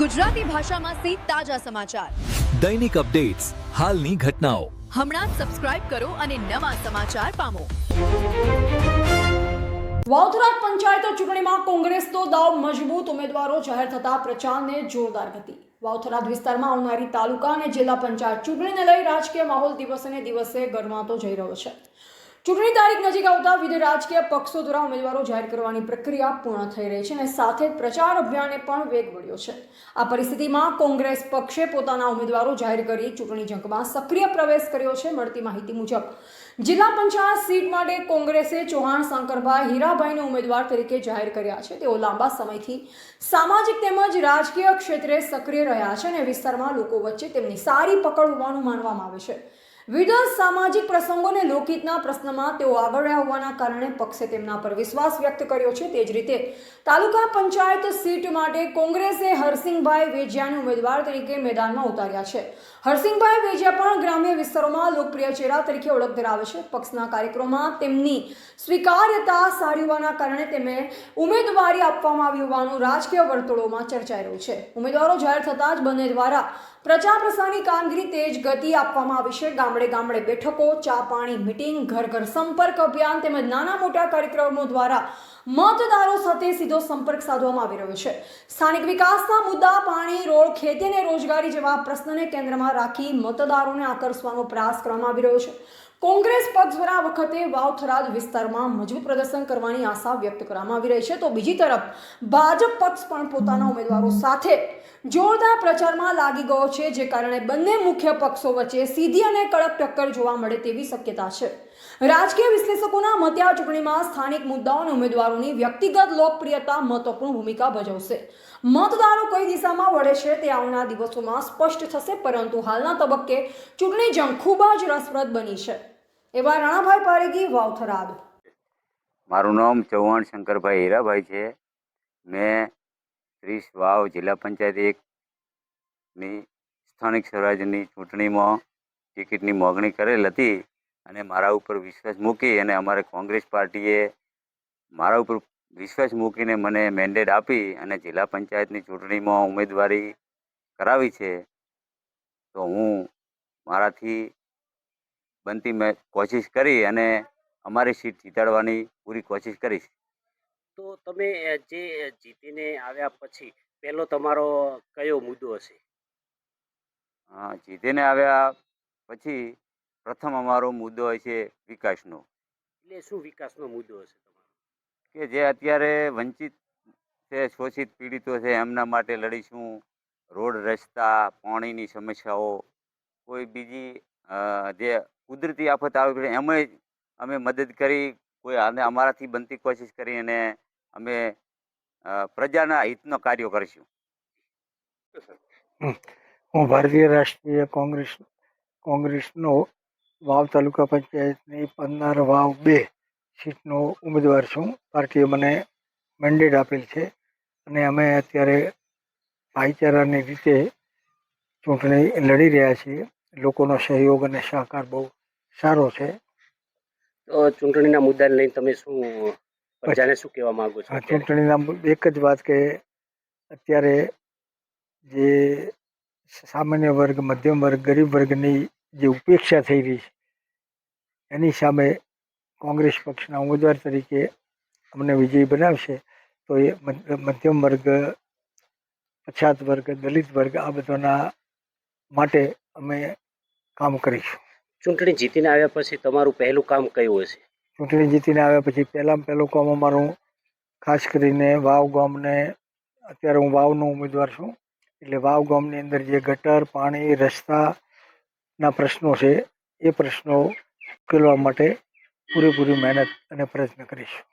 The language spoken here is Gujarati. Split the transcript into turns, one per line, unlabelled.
ગુજરાતી ભાષામાં તાજા સમાચાર,
દૈનિક અપડેટ્સ, હાલની ઘટનાઓ.
હમણાં જ સબસ્ક્રાઇબ કરો અને નવા સમાચાર પામો.
વાવથરા પંચાયત ચૂંટણીમાં કોંગ્રેસનો દાવ મજબૂત, ઉમેદવારો જાહેર થતા પ્રચારને જોરદાર ગતિ. વાવથરા વિસ્તારમાં આવનારી તાલુકા અને જિલ્લા પંચાયત ચૂંટણીને લઈ રાજકીય માહોલ દિવસે ને દિવસે ગરમાતો જઈ રહ્યો છે. ચૂંટણી તારીખ નજીક આવતા વિવિધ રાજકીય પક્ષો દ્વારા ઉમેદવારો જાહેર કરવાની પ્રક્રિયા પૂર્ણ થઈ રહી છે અને સાથે જ પ્રચાર અભિયાને પણ વેગ મળ્યો છે. આ પરિસ્થિતિમાં કોંગ્રેસ પક્ષે પોતાના ઉમેદવારો જાહેર કરી ચૂંટણી જંગમાં સક્રિય પ્રવેશ કર્યો છે. મળતી માહિતી મુજબ જિલ્લા પંચાયત સીટ માટે કોંગ્રેસે ચૌહાણ શંકરભાઈ હીરાભાઈને ઉમેદવાર તરીકે જાહેર કર્યા છે. તેઓ લાંબા સમયથી સામાજિક તેમજ રાજકીય ક્ષેત્રે સક્રિય રહ્યા છે અને વિસ્તારમાં લોકો વચ્ચે તેમની સારી પકડ હોવાનું માનવામાં આવે છે. વિવિધ સામાજિક પ્રસંગો અને લોકહિતના પ્રશ્નમાં તેઓ આગળ રહ્યા હોવાના કારણે પક્ષે તેમના પર વિશ્વાસ વ્યક્ત કર્યો છે. તે જ રીતે તાલુકા પંચાયત સીટ માટે કોંગ્રેસે હરસિંગભાઈ વેજિયાને ઉમેદવાર તરીકે મેદાનમાં ઉતાર્યા છે. હરસિંગભાઈ વેજિયા પણ ગ્રામ્ય વિસ્તારોમાં લોકપ્રિય ચહેરા તરીકે ઓળખ ધરાવે છે. પક્ષના કાર્યક્રમમાં તેમની સ્વીકાર્યતા સારી હોવાના કારણે તેમને ઉમેદવારી આપવામાં આવી હોવાનું રાજકીય વર્તુળોમાં ચર્ચાઈ રહ્યું છે. ઉમેદવારો જાહેર થતાં જ બંને દ્વારા પ્રચાર પ્રસારની કામગીરી તેજ ગતિ આપવામાં આવી છે. ગામડે ગામડે બેઠકો, ચા પાણી મીટિંગ, ઘર ઘર સંપર્ક અભિયાન તેમજ નાના મોટા કાર્યક્રમો દ્વારા મતદારો સાથે સીધો સંપર્ક સાધવામાં આવી રહ્યો છે. સ્થાનિક વિકાસના મુદ્દા, પાણી, રોડ, ખેતી અને રોજગારી જેવા પ્રશ્નને કેન્દ્રમાં રાખી મતદારોને આકર્ષવાનો પ્રયાસ કરવામાં આવી રહ્યો છે. કોંગ્રેસ પક્ષ દ્વારા આ વખતે વાવથરાદ વિસ્તારમાં મજબૂત પ્રદર્શન કરવાની આશા વ્યક્ત કરવામાં આવી રહી છે. તો બીજી તરફ ભાજપ પક્ષ પણ પોતાના ઉમેદવારો સાથે જોરદાર પ્રચારમાં લાગી ગયો છે, જે કારણે બંને મુખ્ય પક્ષો વચ્ચે સીધી અને કડક ટક્કર જોવા મળે તેવી શક્યતા છે. રાજકીય વિશ્લેષકોના મતે આ ચૂંટણીમાં સ્થાનિક મુદ્દાઓ અને ઉમેદવારોની વ્યક્તિગત લોકપ્રિયતા મહત્વપૂર્ણ ભૂમિકા ભજવશે. મતદારો કઈ દિશામાં વળે છે તે આવનાર દિવસોમાં સ્પષ્ટ થશે, પરંતુ હાલના તબક્કે ચૂંટણી જંગ ખૂબ જ રસપ્રદ બની છે. એવા રાણાભાઈ પારેગી, વાવથરાદ.
મારું નામ ચૌહાણ શંકરભાઈ હીરાભાઈ છે. મેં 30 વાવ જિલ્લા પંચાયત 1ની સ્થાનિક સ્વરાજ્યની ચૂંટણીમાં ટિકિટની માગણી કરેલ હતી અને મારા ઉપર વિશ્વાસ મૂકી અને અમારે કોંગ્રેસ પાર્ટીએ મારા ઉપર વિશ્વાસ મૂકીને મને મેન્ડેટ આપી અને જિલ્લા પંચાયતની ચૂંટણીમાં ઉમેદવારી કરાવી છે. તો હું મારાથી બનતી મેં કોશિશ કરી અને અમારી સીટ જીતાડવાની પૂરી કોશિશ કરીશ.
તો તમે જે જીતીને આવ્યા પછી પહેલો તમારો કયો મુદ્દો હશે?
જીતીને આવ્યા પછી પ્રથમ અમારો મુદ્દો હોય છે વિકાસનો.
એટલે શું વિકાસનો મુદ્દો હશે તમારો?
કે જે અત્યારે વંચિત છે, શોષિત પીડિતો છે, એમના માટે લડીશું. રોડ, રસ્તા, પાણીની સમસ્યાઓ, કોઈ બીજી જે કુદરતી આફત આવી પડે એમાંય અમે મદદ કરી, કોઈ અમારાથી બનતી કોશિશ કરી અને અમે પ્રજાના હિતનો કાર્યો કરીશું.
હું ભારતીય રાષ્ટ્રીય કોંગ્રેસનો વાવ તાલુકા પંચાયતની 15 વાવ 2 સીટનો ઉમેદવાર છું. પાર્ટીએ મને મેન્ડેટ આપેલ છે અને અમે અત્યારે ભાઈચારાની રીતે ચૂંટણી લડી રહ્યા છીએ. લોકોનો સહયોગ અને સહકાર બહુ સારો છે.
તો ચૂંટણીના મુદ્દાને લઈને તમે શું પ્રજાને શું કહેવા માંગો છો?
ચૂંટણીના એક જ વાત કે અત્યારે જે સામાન્ય વર્ગ, મધ્યમ વર્ગ, ગરીબ વર્ગની જે ઉપેક્ષા થઈ રહી છે એની સામે કોંગ્રેસ પક્ષના ઉમેદવાર તરીકે અમને વિજયી બનાવશે તો એ મધ્યમ વર્ગ, પછાત વર્ગ, દલિત વર્ગ આ બધાના માટે અમે કામ કરીશું.
ચૂંટણી જીતીને આવ્યા પછી તમારું પહેલું કામ કયું હશે?
ચૂંટણી જીતીને આવ્યા પછી પહેલું કામ અમારું ખાસ કરીને વાવ ગામને, અત્યારે હું વાવનો ઉમેદવાર છું, એટલે વાવ ગામની અંદર જે ગટર, પાણી, રસ્તાના પ્રશ્નો છે એ પ્રશ્નો ઉકેલવા માટે પૂરેપૂરી મહેનત અને પ્રયત્ન કરીશું.